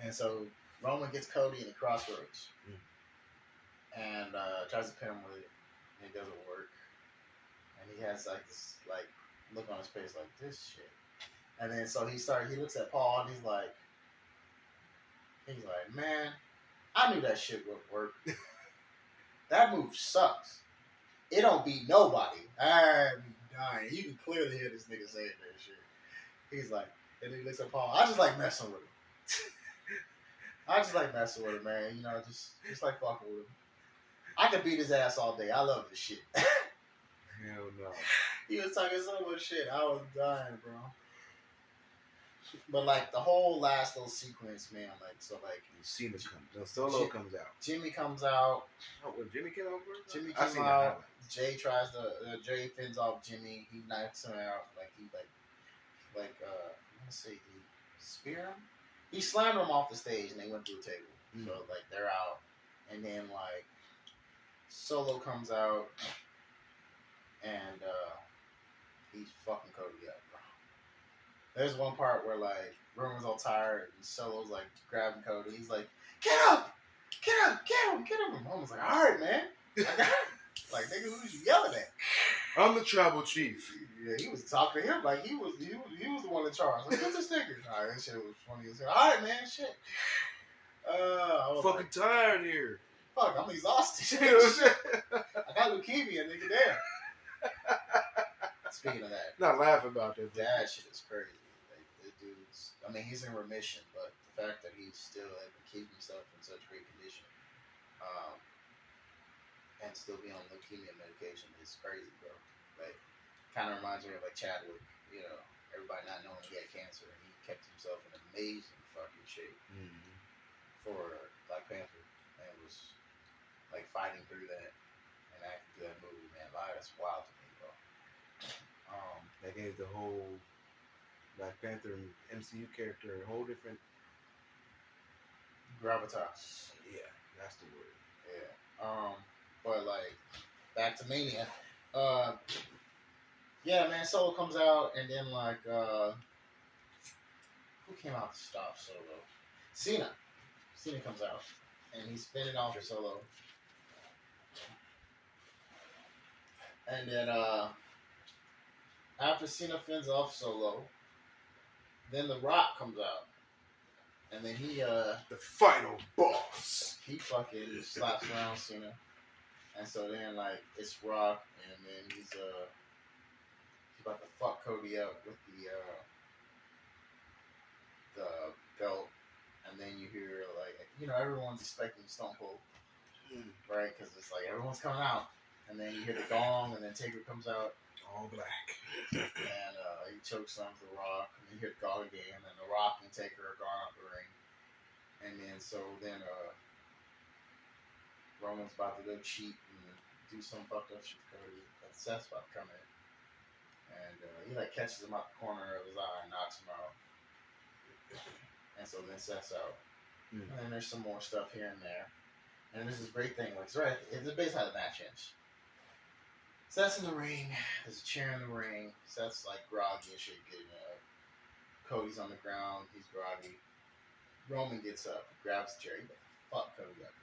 And so Roman gets Cody in the crossroads and tries to pin him with it, and it doesn't work. And he has like this like look on his face like this shit. And then so he looks at Paul and he's like, man, I knew that shit wouldn't work. That move sucks. It don't beat nobody. I'm dying. You can clearly hear this nigga saying that shit. He's like, and then he looks at Paul. I just like messing with him. I just like messing with him, man. You know, just like fucking with him. I could beat his ass all day. I love this shit. Hell no. He was talking so much shit. I was dying, bro. But like the whole last little sequence, man. Like so, like Cena comes. Solo comes out. Jimmy comes out. Oh, well, Jimmy came out first? Jimmy came out. Jay tries to. Jay fends off Jimmy. He knifes him out. Like he let's see, he spear him. He slammed him off the stage, and they went through a table. So like they're out, and then like Solo comes out, and he's fucking Cody up, bro. There's one part where like Roman's all tired, and Solo's like grabbing Cody. He's like, "Get up, get up, get him, get him!" And Roman's like, "All right, man, I got it." Like, nigga, who's you yelling at? I'm the tribal chief. Yeah, he was talking to him like he was the one in charge. Like, what's this nigga? All right, that shit was funny as hell. All right, man, shit. I was fucking tired here. Fuck, I'm exhausted. I got leukemia, nigga. Damn. Speaking of that, not laughing about that. That shit is crazy. Like, the dude's, I mean, he's in remission, but the fact that he's still able to keep himself in such great condition, and still be on leukemia medication is crazy, bro. Like, kind of reminds me of like Chadwick. You know, everybody not knowing he had cancer, and he kept himself in amazing fucking shape for Black Panther, and was like fighting through that and acting through that movie. Man, that's wild to me, bro. They gave the whole Black Panther MCU character a whole different gravitas. Yeah, that's the word. Yeah. But like back to Mania. Yeah, man, Solo comes out, and then like who came out to stop Solo? Cena. Cena comes out, and he's spinning off Solo. And then after Cena fends off Solo, then The Rock comes out. And then he the final boss. He fucking slaps around Cena. And so then like it's Rock, and then he's about to fuck Cody up with the belt. And then you hear like, you know, everyone's expecting Stone Cold, right? Because it's like everyone's coming out. And then you hear the gong, and then Taker comes out. All black. And he chokeslams The Rock, and you hear the gong again, and The Rock and Taker are gone out the ring. And then Roman's about to go cheat and do some fucked up shit to Cody. And Seth's about to come in. And he like catches him out the corner of his eye and knocks him out. And so then Seth's out. And then there's some more stuff here and there. And there's this great thing, like it's basically how the match ends. Seth's in the ring. There's a chair in the ring. Seth's like groggy and shit getting up. Cody's on the ground. He's groggy. Roman gets up, grabs the chair. He fuck Cody up.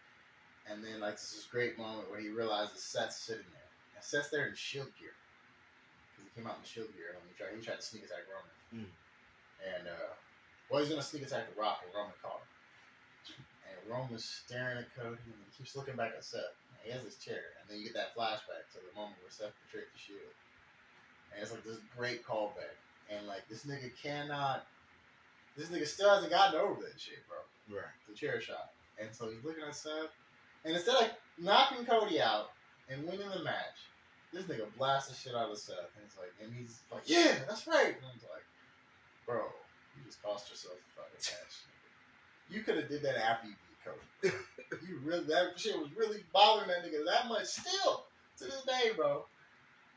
And then like this great moment where he realizes Seth's sitting there. And Seth's there in shield gear. Because he came out in shield gear and he tried to sneak attack Roman. And he's gonna sneak attack The Rock, and Roman caught him. And Roman's staring at Cody, and he keeps looking back at Seth. He has his chair, and then you get that flashback to the moment where Seth betrayed the Shield. And it's like this great callback. And like this nigga still hasn't gotten over that shit, bro. Right. The chair shot. And so he's looking at Seth, and instead of knocking Cody out and winning the match, this nigga blasts the shit out of Seth. And he's like, yeah, that's right. And I'm like, bro, you just cost yourself a fucking match. You could have did that after you beat Cody. That shit was really bothering that nigga that much still to this day, bro.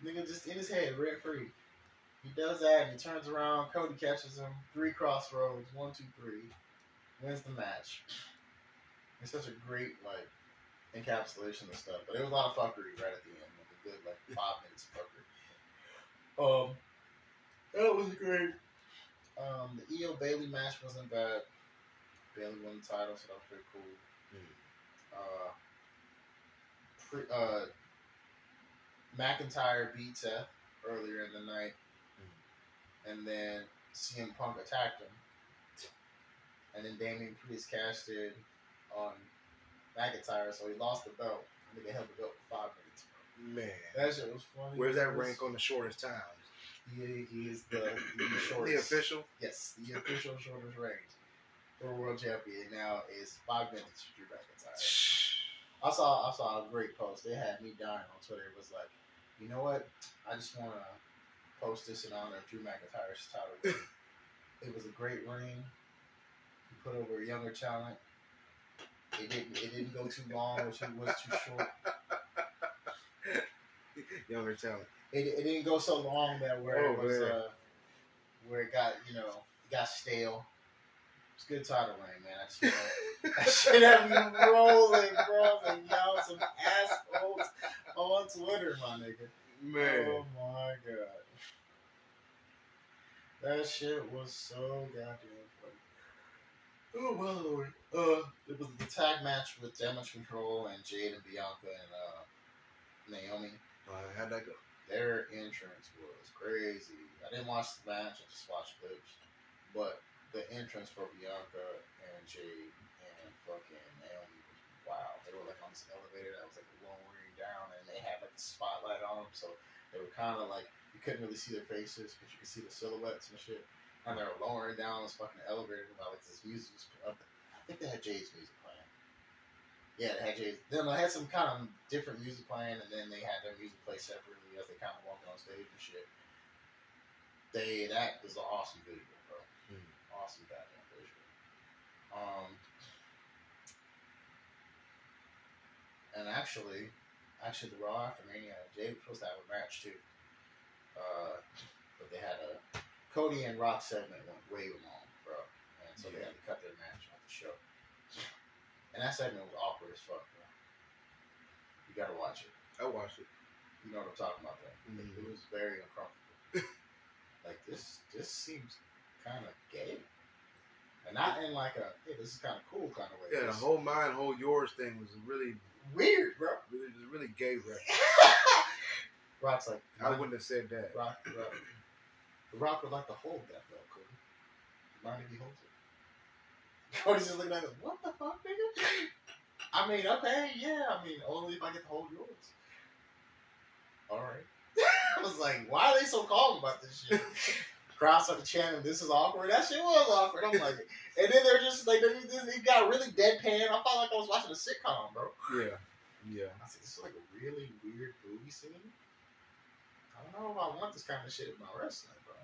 Nigga just in his head, rent free. He does that and he turns around. Cody catches him. 3 crossroads. 1, 2, 3. Wins the match. It's such a great like encapsulation of stuff. But it was a lot of fuckery right at the end, like a good 5 minutes of fuckery. That was great. The Io Bailey match wasn't bad. Bailey won the title, so that was pretty cool. McIntyre beat Seth earlier in the night, and then CM Punk attacked him, and then Damian Priest cashed in on McIntyre, so he lost the belt. I think they held the belt for 5 minutes. Man, That shit was funny. Where's that rank on the shortest time? He is the shortest. The official? Yes, the official shortest range for world champion now is 5 minutes for Drew McIntyre. I saw a great post. They had me dying on Twitter. It was like, you know what? I just want to post this in honor of Drew McIntyre's title reign. It was a great reign. He put over a younger talent. It didn't go too long, which was too short. Younger talent. It didn't go so long that where it got stale. It's a good title reign, man. I just want that shit have me rolling, bro. Like y'all some assholes on Twitter, my nigga. Man. Oh my god. That shit was so goddamn funny. Oh my lord. It was the tag match with Damage Control and Jade and Bianca and Naomi. How'd that go? Their entrance was crazy. I didn't watch the match, I just watched clips. But the entrance for Bianca and Jade and fucking Naomi was wild. They were like on this elevator that was like lowering down, and they had like a spotlight on them, so they were kind of like, you couldn't really see their faces, but you could see the silhouettes and shit. And they were lowering down this fucking elevator while like this music was up. I think they had Jade's music playing. Yeah, they had Jay's. Then they had some kind of different music playing, and then they had their music play separately as they kind of walked on stage and shit. That was an awesome visual, bro. Awesome goddamn visual. And actually, the Raw after Mania, Jay was supposed to have a match too. But they had a Cody and Rock segment went way long, bro, and so they had to cut their match off the show. And that segment was awkward as fuck, bro. You gotta watch it. I watched it. You know what I'm talking about, though. Mm-hmm. It was very uncomfortable. Like this seems kind of gay, and not in like a hey, this is kind of cool kind of way. Yeah, the whole mine, whole yours thing was really weird, bro. It was really gay reference. Rock's like, I wouldn't have said that. Rock would like to hold that belt, Cody. Mind if he holds it? Cody's just looking at it. What the fuck, nigga? I mean, okay, yeah. I mean, only if I get to hold yours. All right. I was like, why are they so calm about this shit? Crowd started chanting, "This is awkward." That shit was awkward. I'm like, and then they're just like, it got really deadpan. I felt like I was watching a sitcom, bro. Yeah. I said, this is like a really weird movie scene. I don't know if I want this kind of shit in my wrestling, bro.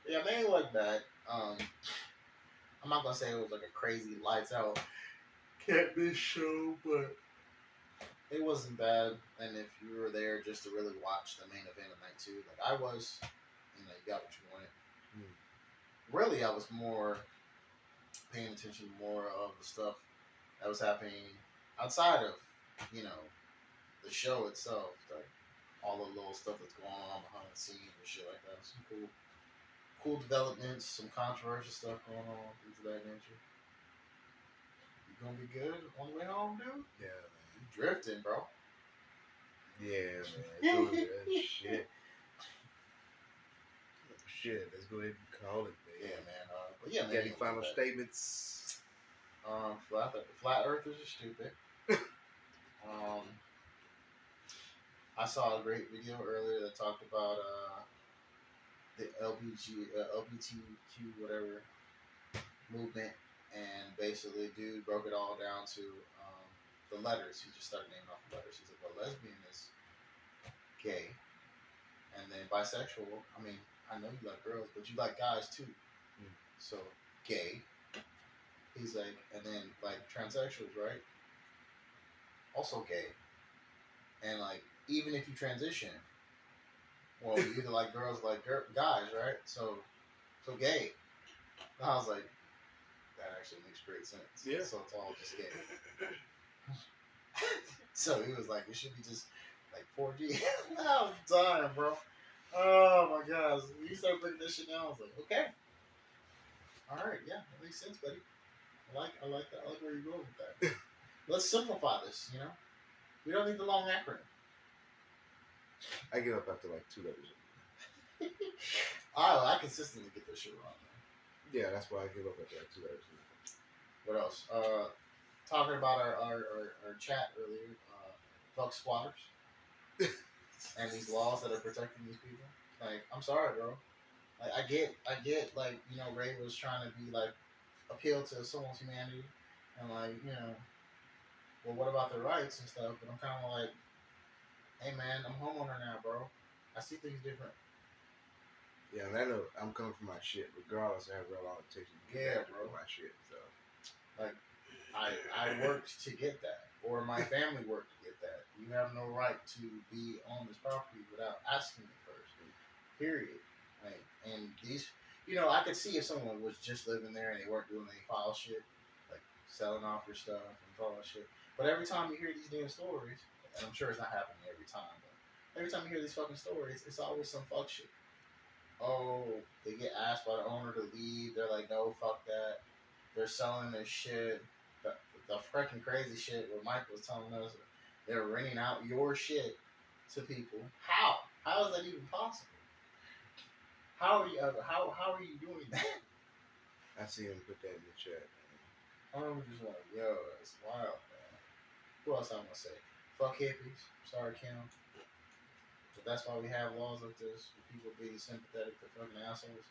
Yeah, man, it wasn't bad. I'm not gonna say it was like a crazy lights out can't miss show, but it wasn't bad. And if you were there just to really watch the main event of night 2, like I was, you got what you wanted. Really, I was more paying attention to more of the stuff that was happening outside of, the show itself, like all the little stuff that's going on behind the scenes and shit like that. Some cool developments, some controversial stuff going on, things of that nature. You gonna be good on the way home, dude? Yeah, man. You drifting, bro. Yeah, man. Shit. Shit, let's go ahead and call it, man. Yeah, man. But yeah, man. Got any final statements? Flat earthers are stupid. I saw a great video earlier that talked about the LGBTQ whatever movement, and basically, dude broke it all down to the letters. He just started naming off the letters. He's like, "Well, lesbian is gay, and then bisexual. I mean, I know you like girls, but you like guys too. So gay." He's like, and then like transsexuals, right? Also gay, and like even if you transition, well, you either like girls or like guys, right? So gay. And I was like, that actually makes great sense. Yeah. So it's all just gay. So he was like, it should be just like 4G. I was dying, bro. Oh my gosh. When you started breaking this shit down, I was like, okay. All right, yeah, that makes sense, buddy. I like that. I like where you're going with that. Let's simplify this, you know? We don't need the long acronym. I give up after like 2 letters. I consistently get this shit wrong, man. Yeah, that's why I give up after like 2 letters. What else? Talking about our chat earlier, fuck squatters and these laws that are protecting these people. Like, I'm sorry, bro. Like, I get, like, you know, Ray was trying to be like appeal to someone's humanity, and like, you know, well, what about their rights and stuff? But I'm kind of like, hey, man, I'm a homeowner now, bro. I see things different. Yeah, and I know I'm coming for my shit, regardless of how real long it takes me to get back to my shit. So, like, I worked to get that, or my family worked to get that. You have no right to be on this property without asking me first. Period. Like, and these, you know, I could see if someone was just living there and they weren't doing any foul shit, like selling off your stuff and all that shit. But every time you hear these damn stories, and I'm sure it's not happening every time, but every time you hear these fucking stories, it's always some fuck shit. Oh, they get asked by the owner to leave. They're like, no, fuck that. They're selling their shit. The freaking crazy shit where Mike was telling us they're renting out your shit to people. How? How is that even possible? How are you doing that? I see him put that in the chat. I'm just like, yo, it's wild, man. Who else I want to say? Fuck hippies. Sorry, Kim. But that's why we have laws like this for people being sympathetic to fucking assholes.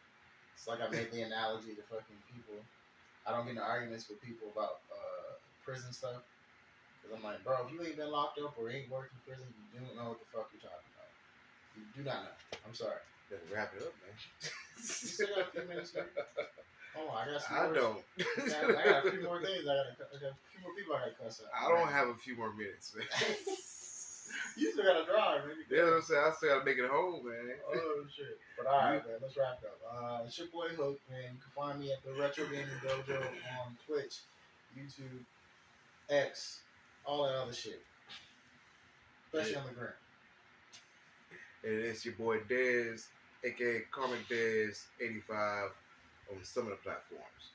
It's like I made the analogy to fucking people. I don't get into arguments with people about prison stuff. Because I'm like, bro, if you ain't been locked up or ain't worked in prison, you don't know what the fuck you're talking about. You do not know. I'm sorry. Let's wrap it up, man. You still got a few minutes here? Oh, I got some I more. don't. I got a few more things. I got a few more people I got to cuss out. I don't have a few more minutes, man. You still got to drive, man. Yeah, what I'm saying. I still got to make it home, man. Oh, shit. But all right, man. Let's wrap it up. It's your boy Hook, man. You can find me at the Retro Gaming Dojo on Twitch, YouTube, X, all that other shit. Especially on the gram. And it's your boy Dez, aka Comic Dez 85 on some of the platforms.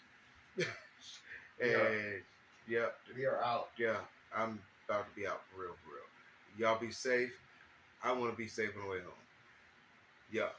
And yeah, we are out. Yeah, I'm about to be out for real, for real. Y'all be safe. I want to be safe on the way home. Yeah.